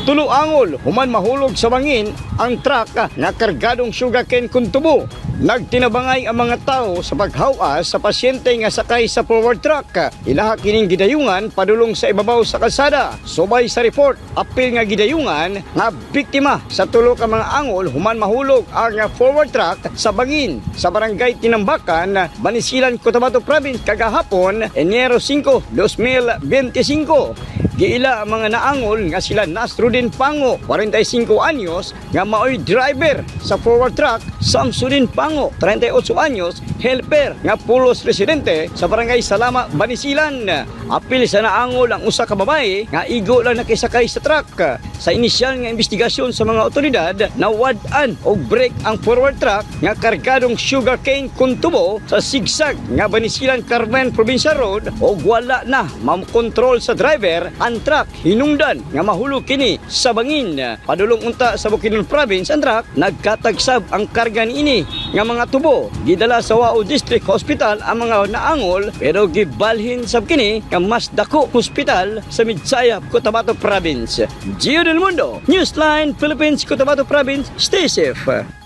Tulo angol human mahulog sa bangin ang truck nga kargadong sugarcane kun tubo. Nagtinabangay ang mga tao sa paghawas sa pasyente nga sakay sa forward truck. Ilaha kining gidayungan padulong sa ibabaw sa kalsada. Subay sa report, apil nga gidayungan nga biktima sa tulo ka mga angol human mahulog ang forward truck sa bangin sa barangay Tinambakan, Banisilan, Cotabato Province kagahapon, Enero 5, 2025. Giila ang mga naangol nga sila Nasruddin Pango, 45 anyos, nga maoy driver sa forward truck, Samsudin Pango, 38 anyos, helper nga pulos residente sa barangay Salama, Banisilan. Apil sa naangol ang usa ka babae nga igo lang nakisakay sa truck. Sa inisyal nga investigasyon sa mga otoridad, nawad-an og brake ang forward truck nga kargadong sugarcane kun tubo sa sigsag nga Banisilan Carmen Provincial Road og wala na makontrol sa driver ang truck hinungdan nga mahulog kini sa bangin. Padulong unta sa Bukidnon Province ang truck nagkatagsab ang karga niini nga mga tubo. Gidala sa Wao District Hospital ang mga naangol pero gibalhin sab kini nga mas dako hospital sa Midsayap, Cotabato Province. Gio del Mundo, Newsline Philippines, Cotabato Province. Stay safe.